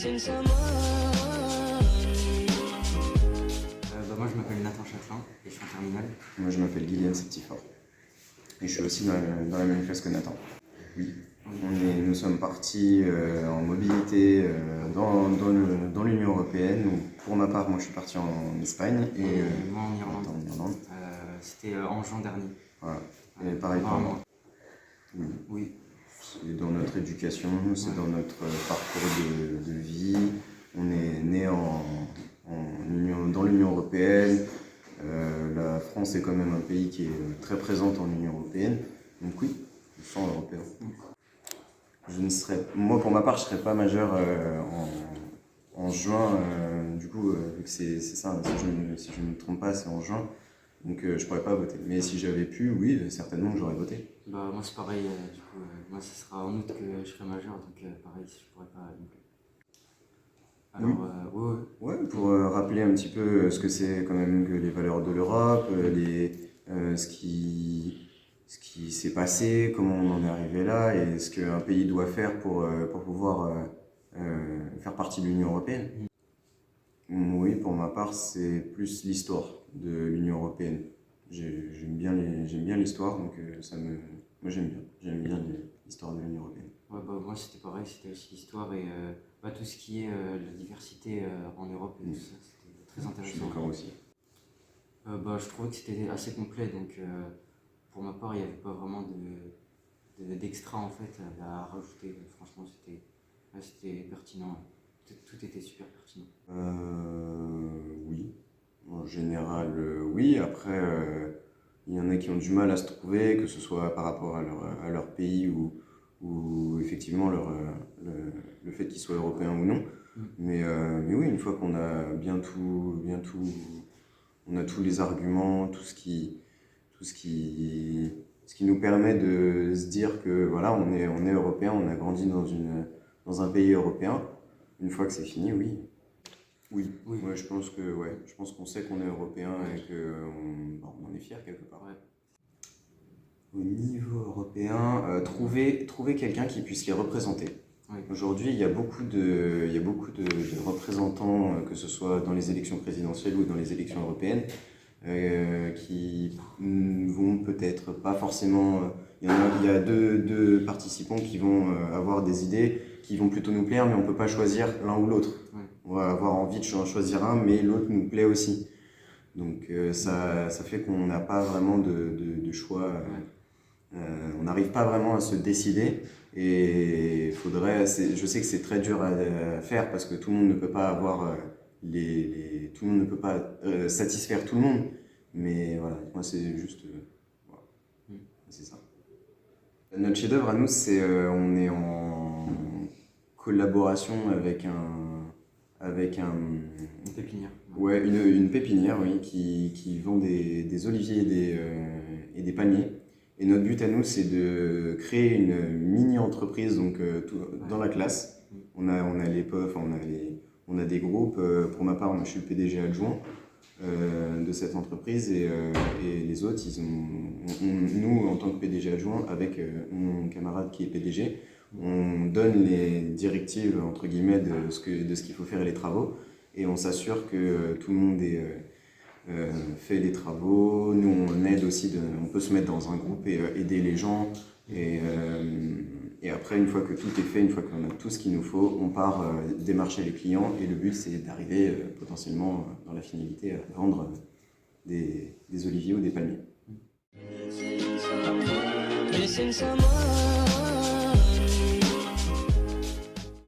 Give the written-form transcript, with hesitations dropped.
Moi je m'appelle Nathan Châtelain et je suis en terminale. Moi je m'appelle Guyliane Septifort et je suis aussi dans la même classe que Nathan. Oui, nous sommes partis en mobilité dans l'Union Européenne. Pour ma part, moi je suis parti en Espagne et moi en Irlande. en Irlande. C'était en juin dernier. Voilà. Et pareil pour moi. Oui. Oui. C'est dans notre éducation, c'est dans notre parcours de vie. On est né dans l'Union Européenne. La France est quand même un pays qui est très présent en Union Européenne. Donc oui, je suis européen. Moi pour ma part, je ne serais pas majeur en juin. Du coup, vu que c'est ça, si je ne me trompe pas, c'est en juin. Donc je pourrais pas voter. Mais si j'avais pu, oui, certainement que j'aurais voté. Moi c'est pareil, du coup, moi ce sera en août que je serai majeur, donc pareil, je pourrais pas non plus. Alors, Ouais, pour rappeler un petit peu ce que c'est quand même que les valeurs de l'Europe, ce qui s'est passé, comment on en est arrivé là et ce qu'un pays doit faire pour pouvoir faire partie de l'Union Européenne. Oui, pour ma part, c'est plus l'histoire de l'Union Européenne. J'aime bien l'histoire, donc moi j'aime bien l'histoire de l'Union Européenne. Ouais, moi c'était pareil, c'était aussi l'histoire et tout ce qui est la diversité en Europe et tout ça, c'était très intéressant. Je suis d'accord aussi. Je trouvais que c'était assez complet, donc pour ma part, il n'y avait pas vraiment d'extra en fait à rajouter. Franchement, c'était pertinent. Tout était super pertinent. Oui, en général, oui. Après, il y en a qui ont du mal à se trouver, que ce soit par rapport à leur pays ou effectivement le fait qu'ils soient européens ou non. Mais oui, une fois qu'on a on a tous les arguments, tout ce qui nous permet de se dire que voilà, on est européen, on a grandi dans un pays européen. Une fois que c'est fini, oui. Oui. Ouais, je pense qu'on sait qu'on est européen et qu'on en est fier quelque part. Ouais. Au niveau européen, trouver quelqu'un qui puisse les représenter. Oui. Aujourd'hui, il y a beaucoup de représentants, que ce soit dans les élections présidentielles ou dans les élections européennes, qui vont peut-être pas forcément. Il y a deux participants qui vont avoir des idées qui vont plutôt nous plaire, mais on ne peut pas choisir l'un ou l'autre. Ouais. On va avoir envie de choisir un, mais l'autre nous plaît aussi. Donc ça fait qu'on n'a pas vraiment de choix. On n'arrive pas vraiment à se décider. Et je sais que c'est très dur à faire parce que tout le monde ne peut pas avoir tout le monde ne peut pas satisfaire tout le monde. Mais voilà, moi c'est juste. Voilà. C'est ça. Notre chef-d'œuvre à nous, on est en collaboration avec une pépinière. Ouais, une pépinière, oui, qui vend des oliviers et des palmiers. Et notre but à nous, c'est de créer une mini-entreprise dans la classe. On a les POF, on a des groupes. Pour ma part, moi, je suis le PDG adjoint de cette entreprise et les autres, nous, en tant que PDG adjoint, avec mon camarade qui est PDG, on donne les directives, entre guillemets, de ce qu'il faut faire et les travaux. Et on s'assure que tout le monde fait les travaux. Nous, on aide aussi, on peut se mettre dans un groupe et aider les gens. Et après, une fois que tout est fait, une fois qu'on a tout ce qu'il nous faut, on part démarcher les clients. Et le but, c'est d'arriver potentiellement dans la finalité à vendre des oliviers ou des palmiers.